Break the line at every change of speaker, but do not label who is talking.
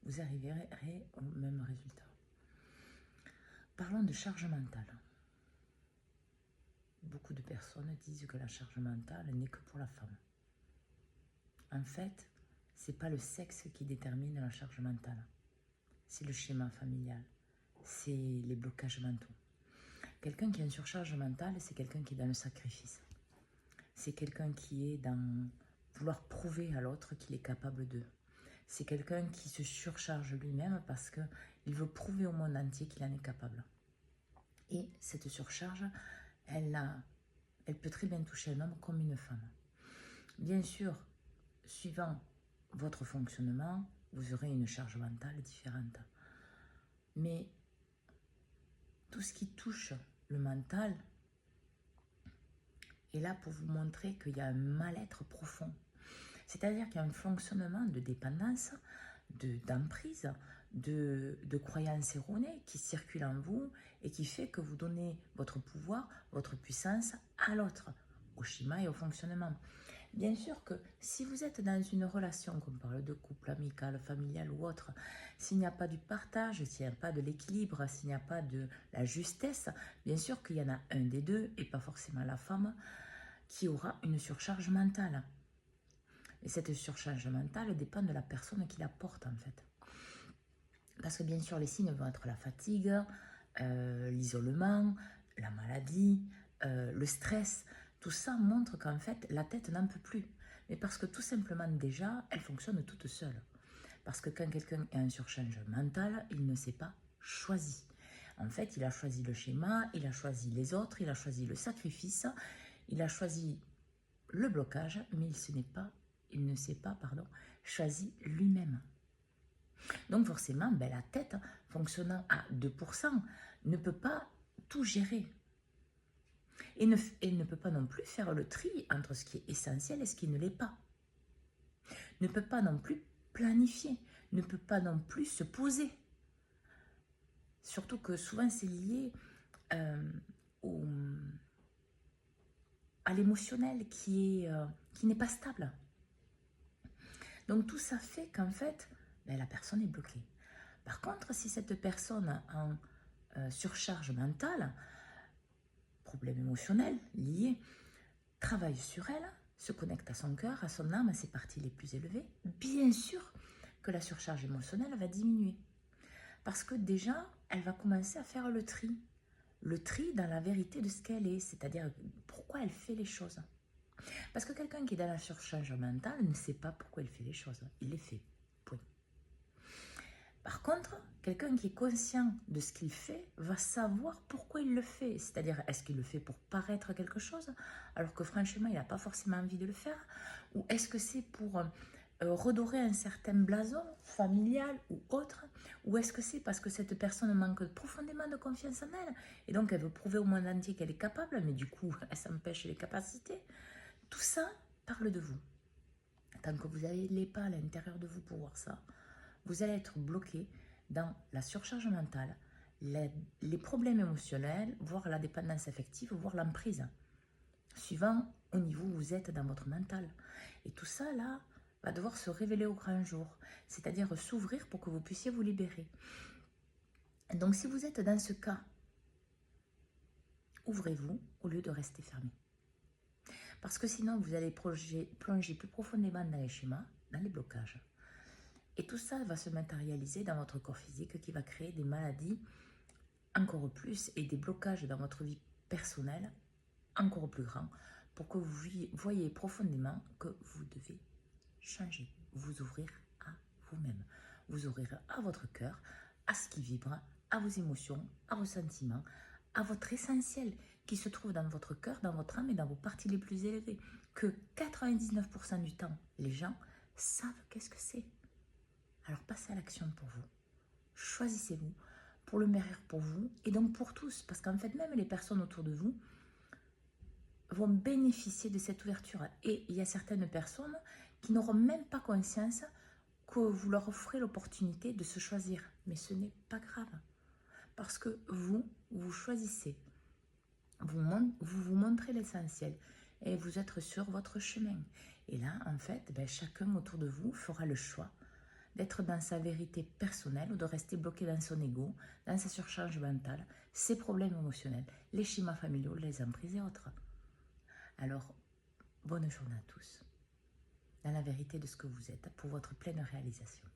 vous arriverez au même résultat. Parlons de charge mentale. Beaucoup de personnes disent que la charge mentale n'est que pour la femme. En fait, c'est pas le sexe qui détermine la charge mentale. C'est le schéma familial. C'est les blocages mentaux. Quelqu'un qui a une surcharge mentale, c'est quelqu'un qui est dans le sacrifice. C'est quelqu'un qui est dans vouloir prouver à l'autre qu'il est capable d'eux. C'est quelqu'un qui se surcharge lui-même parce qu'il veut prouver au monde entier qu'il en est capable. Et cette surcharge, elle peut très bien toucher un homme comme une femme. Bien sûr, suivant votre fonctionnement, vous aurez une charge mentale différente. Mais tout ce qui touche le mental est là pour vous montrer qu'il y a un mal-être profond. C'est-à-dire qu'il y a un fonctionnement de dépendance, d'emprise, de croyances erronées qui circulent en vous et qui fait que vous donnez votre pouvoir, votre puissance à l'autre, au schéma et au fonctionnement. Bien sûr que si vous êtes dans une relation, qu'on parle de couple, amical, familial ou autre, s'il n'y a pas du partage, s'il n'y a pas de l'équilibre, s'il n'y a pas de la justesse, bien sûr qu'il y en a un des deux, et pas forcément la femme, qui aura une surcharge mentale. Et cette surcharge mentale dépend de la personne qui la porte en fait. Parce que bien sûr, les signes vont être la fatigue, l'isolement, la maladie, le stress. Tout ça montre qu'en fait, la tête n'en peut plus. Mais parce que tout simplement déjà, elle fonctionne toute seule. Parce que quand quelqu'un a une surcharge mentale, il ne s'est pas choisi. En fait, il a choisi le schéma, il a choisi les autres, il a choisi le sacrifice, il a choisi le blocage, mais il ne s'est pas choisi lui-même. Donc forcément, la tête, fonctionnant à 2%, ne peut pas tout gérer. Et ne peut pas non plus faire le tri entre ce qui est essentiel et ce qui ne l'est pas. Ne peut pas non plus planifier, ne peut pas non plus se poser. Surtout que souvent c'est lié à l'émotionnel qui n'est pas stable. Donc tout ça fait qu'en fait, la personne est bloquée. Par contre, si cette personne en surcharge mentale, problème émotionnel lié, travaille sur elle, se connecte à son cœur, à son âme, à ses parties les plus élevées, bien sûr que la surcharge émotionnelle va diminuer. Parce que déjà, elle va commencer à faire le tri. Le tri dans la vérité de ce qu'elle est, c'est-à-dire pourquoi elle fait les choses. Parce que quelqu'un qui est dans la surcharge mentale ne sait pas pourquoi il fait les choses. Il les fait. Point. Par contre, quelqu'un qui est conscient de ce qu'il fait va savoir pourquoi il le fait. C'est-à-dire, est-ce qu'il le fait pour paraître quelque chose, alors que franchement, il n'a pas forcément envie de le faire? Ou est-ce que c'est pour redorer un certain blason familial ou autre? Ou est-ce que c'est parce que cette personne manque profondément de confiance en elle et donc elle veut prouver au monde entier qu'elle est capable, mais du coup, elle s'empêche les capacités? Tout ça parle de vous. Tant que vous n'allez pas à l'intérieur de vous pour voir ça, vous allez être bloqué dans la surcharge mentale, les problèmes émotionnels, voire la dépendance affective, voire l'emprise, suivant au niveau où vous êtes dans votre mental. Et tout ça, là, va devoir se révéler au grand jour, c'est-à-dire s'ouvrir pour que vous puissiez vous libérer. Donc, si vous êtes dans ce cas, ouvrez-vous au lieu de rester fermé. Parce que sinon, vous allez plonger plus profondément dans les schémas, dans les blocages. Et tout ça va se matérialiser dans votre corps physique qui va créer des maladies encore plus et des blocages dans votre vie personnelle encore plus grands pour que vous voyez profondément que vous devez changer, vous ouvrir à vous-même, vous ouvrir à votre cœur, à ce qui vibre, à vos émotions, à vos sentiments, à votre essentiel qui se trouve dans votre cœur, dans votre âme et dans vos parties les plus élevées, que 99% du temps, les gens savent qu'est-ce que c'est. Alors passez à l'action pour vous. Choisissez-vous pour le meilleur pour vous et donc pour tous. Parce qu'en fait, même les personnes autour de vous vont bénéficier de cette ouverture. Et il y a certaines personnes qui n'auront même pas conscience que vous leur offrez l'opportunité de se choisir. Mais ce n'est pas grave. Parce que vous choisissez. Vous montrez l'essentiel. Et vous êtes sur votre chemin. Et là, en fait, chacun autour de vous fera le choix d'être dans sa vérité personnelle ou de rester bloqué dans son ego, dans sa surcharge mentale, ses problèmes émotionnels, les schémas familiaux, les emprises et autres. Alors, bonne journée à tous, dans la vérité de ce que vous êtes, pour votre pleine réalisation.